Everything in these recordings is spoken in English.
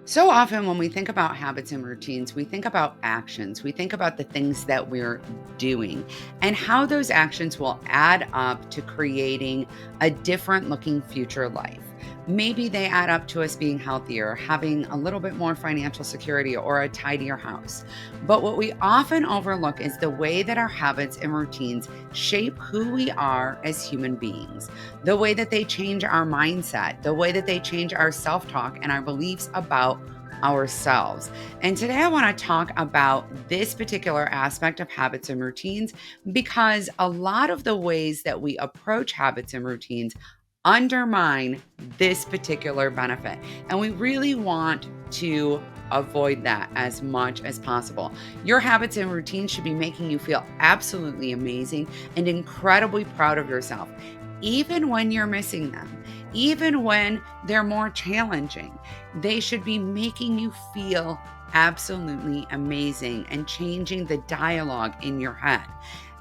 So often, when we think about habits and routines, we think about actions. We think about the things that we're doing and how those actions will add up to creating a different looking future life. Maybe they add up to us being healthier, having a little bit more financial security, or a tidier house. But what we often overlook is the way that our habits and routines shape who we are as human beings, the way that they change our mindset, the way that they change our self talk and our beliefs about ourselves. And today I want to talk about this particular aspect of habits and routines because a lot of the ways that we approach habits and routines undermine this particular benefit. And we really want to avoid that as much as possible. Your habits and routines should be making you feel absolutely amazing and incredibly proud of yourself, even when you're missing them, even when they're more challenging. They should be making you feel absolutely amazing and changing the dialogue in your head.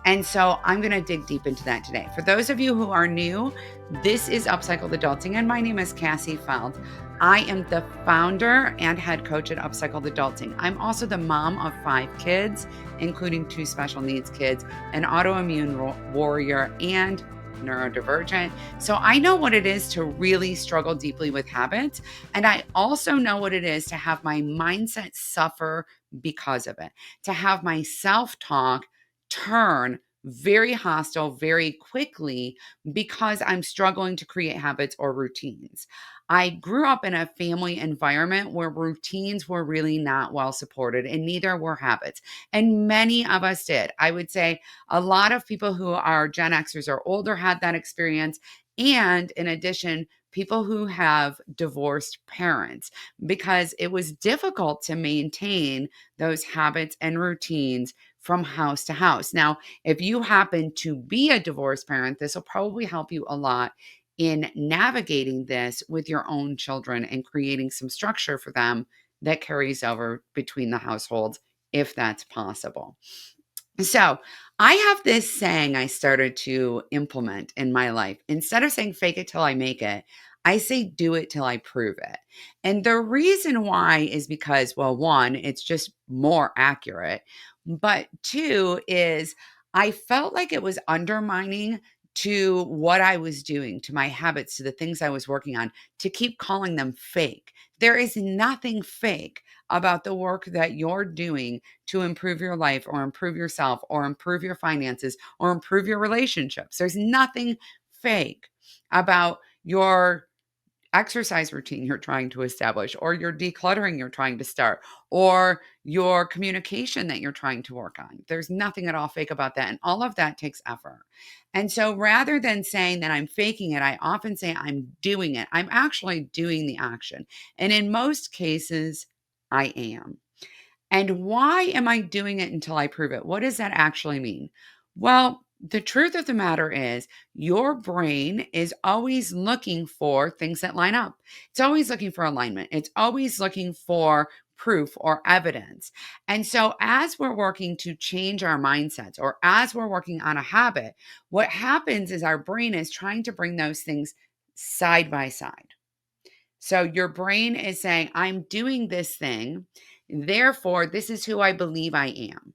And so I'm going to dig deep into that today. For those of you who are new, this is Upcycled Adulting, and my name is Cassie Feld. I am the founder and head coach at Upcycled Adulting. I'm also the mom of 5 kids, including 2 special needs kids, an autoimmune warrior, and neurodivergent. So I know what it is to really struggle deeply with habits. And I also know what it is to have my mindset suffer because of it, to have my self talk turn very hostile very quickly because I'm struggling to create habits or routines. I grew up in a family environment where routines were really not well supported, and neither were habits. And many of us did. I would say a lot of people who are Gen Xers or older had that experience. And in addition, people who have divorced parents, because it was difficult to maintain those habits and routines from house to house. Now, if you happen to be a divorced parent, this will probably help you a lot in navigating this with your own children and creating some structure for them that carries over between the households, if that's possible. So, I have this saying I started to implement in my life. Instead of saying fake it till I make it, I say do it till I prove it. And the reason why is because, well, one, it's just more accurate. But two is I felt like it was undermining to what I was doing, to my habits, to the things I was working on, to keep calling them fake. There is nothing fake about the work that you're doing to improve your life or improve yourself or improve your finances or improve your relationships. There's nothing fake about your exercise routine you're trying to establish, or your decluttering you're trying to start, or your communication that you're trying to work on. There's nothing at all fake about that. And all of that takes effort. And so rather than saying that I'm faking it, I often say I'm doing it. I'm actually doing the action. And in most cases, I am. And why am I doing it until I prove it? What does that actually mean? Well, the truth of the matter is, your brain is always looking for things that line up. It's always looking for alignment. It's always looking for proof or evidence. And so, as we're working to change our mindsets or as we're working on a habit, what happens is our brain is trying to bring those things side by side. So your brain is saying, I'm doing this thing. Therefore, this is who I believe I am.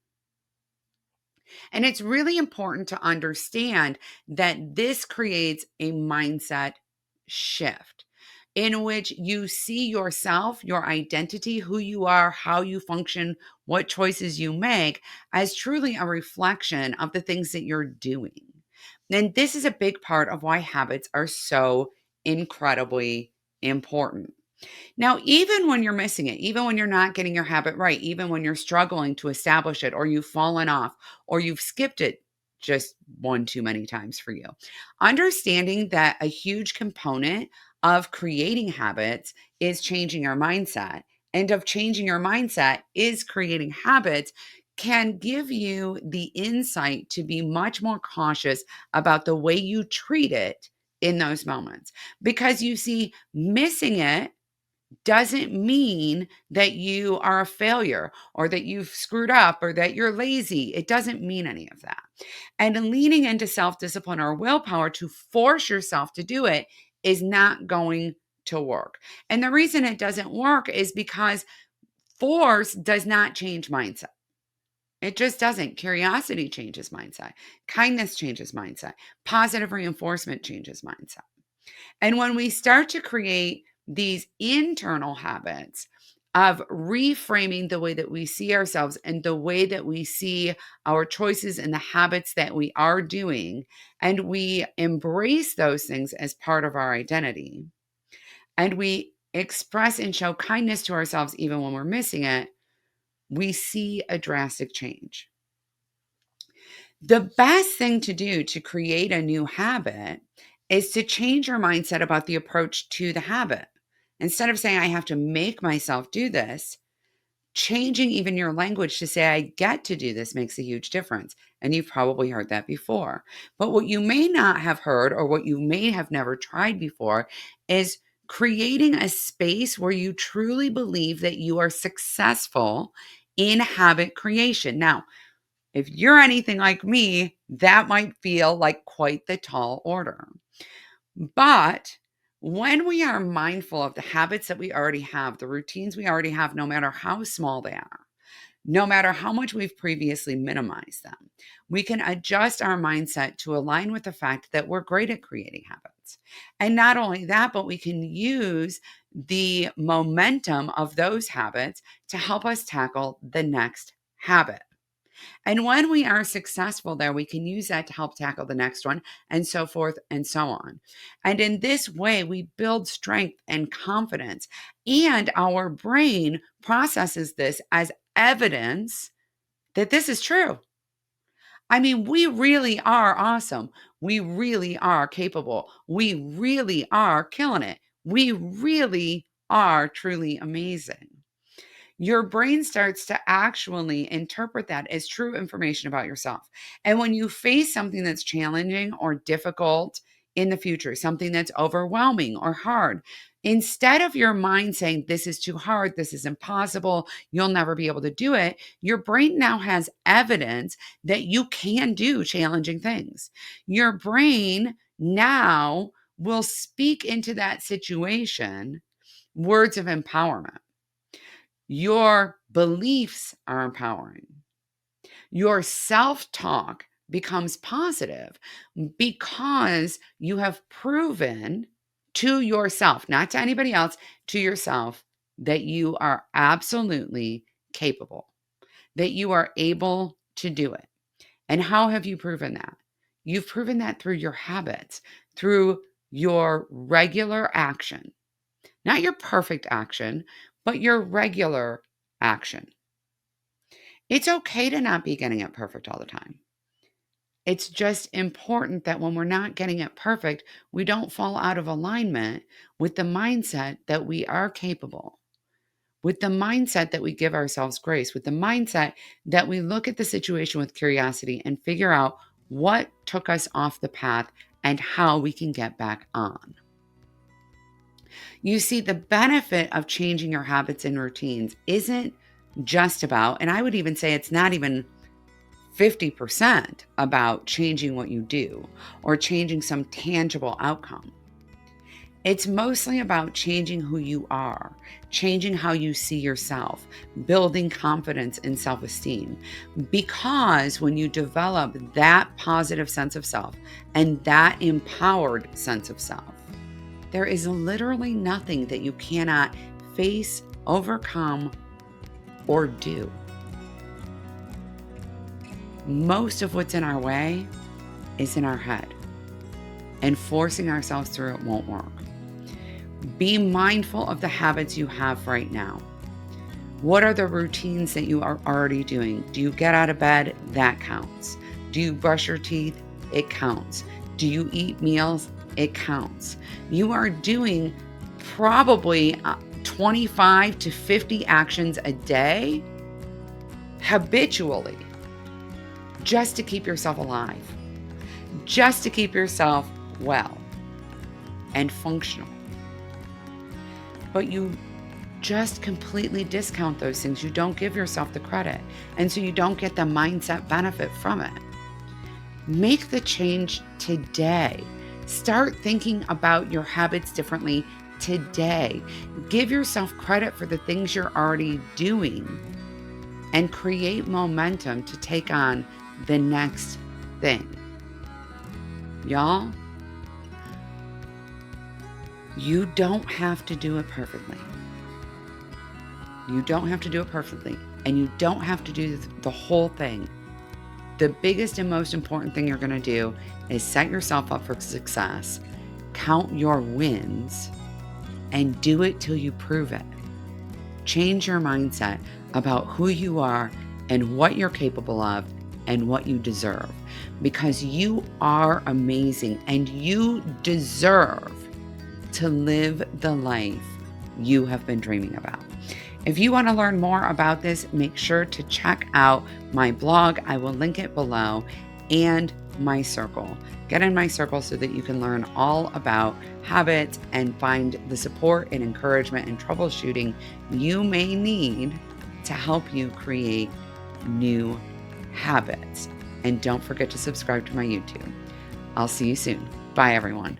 And it's really important to understand that this creates a mindset shift in which you see yourself, your identity, who you are, how you function, what choices you make as truly a reflection of the things that you're doing. And this is a big part of why habits are so incredibly important. Now, even when you're missing it, even when you're not getting your habit right, even when you're struggling to establish it, or you've fallen off, or you've skipped it just one too many times for you, understanding that a huge component of creating habits is changing your mindset, and of changing your mindset is creating habits, can give you the insight to be much more cautious about the way you treat it in those moments. Because you see, missing it doesn't mean that you are a failure or that you've screwed up or that you're lazy. It doesn't mean any of that. And leaning into self discipline or willpower to force yourself to do it is not going to work. And the reason it doesn't work is because force does not change mindset. It just doesn't. Curiosity changes mindset. Kindness changes mindset. Positive reinforcement changes mindset. And when we start to create these internal habits of reframing the way that we see ourselves and the way that we see our choices and the habits that we are doing, and we embrace those things as part of our identity, and we express and show kindness to ourselves even when we're missing it, we see a drastic change. The best thing to do to create a new habit is to change your mindset about the approach to the habit. Instead of saying, I have to make myself do this, changing even your language to say, I get to do this makes a huge difference. And you've probably heard that before. But what you may not have heard, or what you may have never tried before, is creating a space where you truly believe that you are successful in habit creation. Now, if you're anything like me, that might feel like quite the tall order. But when we are mindful of the habits that we already have, the routines we already have, no matter how small they are, no matter how much we've previously minimized them, we can adjust our mindset to align with the fact that we're great at creating habits. And not only that, but we can use the momentum of those habits to help us tackle the next habit. And when we are successful there, we can use that to help tackle the next one, and so forth and so on. And in this way, we build strength and confidence, and our brain processes this as evidence that this is true. I mean, we really are awesome. We really are capable. We really are killing it. We really are truly amazing. Your brain starts to actually interpret that as true information about yourself. And when you face something that's challenging or difficult in the future, something that's overwhelming or hard, instead of your mind saying, this is too hard, this is impossible, you'll never be able to do it, your brain now has evidence that you can do challenging things. Your brain now will speak into that situation words of empowerment. Your beliefs are empowering. Your self-talk becomes positive because you have proven to yourself, not to anybody else, to yourself, that you are absolutely capable, that you are able to do it. And how have you proven that? You've proven that through your habits, through your regular action. Not your perfect action, but your regular action. It's okay to not be getting it perfect all the time. It's just important that when we're not getting it perfect, we don't fall out of alignment with the mindset that we are capable, with the mindset that we give ourselves grace, with the mindset that we look at the situation with curiosity and figure out what took us off the path and how we can get back on. You see, the benefit of changing your habits and routines isn't just about, and I would even say it's not even 50% about changing what you do or changing some tangible outcome. It's mostly about changing who you are, changing how you see yourself, building confidence and self-esteem. Because when you develop that positive sense of self and that empowered sense of self, there is literally nothing that you cannot face, overcome, or do. Most of what's in our way is in our head, and forcing ourselves through it won't work. Be mindful of the habits you have right now. What are the routines that you are already doing? Do you get out of bed? That counts. Do you brush your teeth? It counts. Do you eat meals? It counts. You are doing probably 25 to 50 actions a day habitually just to keep yourself alive, just to keep yourself well and functional. But you just completely discount those things. You don't give yourself the credit. And so you don't get the mindset benefit from it. Make the change today. Start thinking about your habits differently today. Give yourself credit for the things you're already doing and create momentum to take on the next thing. Y'all, you don't have to do it perfectly. You don't have to do it perfectly, and you don't have to do the whole thing. The biggest and most important thing you're going to do is set yourself up for success, count your wins, and do it till you prove it. Change your mindset about who you are and what you're capable of and what you deserve, because you are amazing and you deserve to live the life you have been dreaming about. If you want to learn more about this, make sure to check out my blog. I will link it below, and my circle. Get in my circle so that you can learn all about habits and find the support and encouragement and troubleshooting you may need to help you create new habits. And don't forget to subscribe to my YouTube. I'll see you soon. Bye, everyone.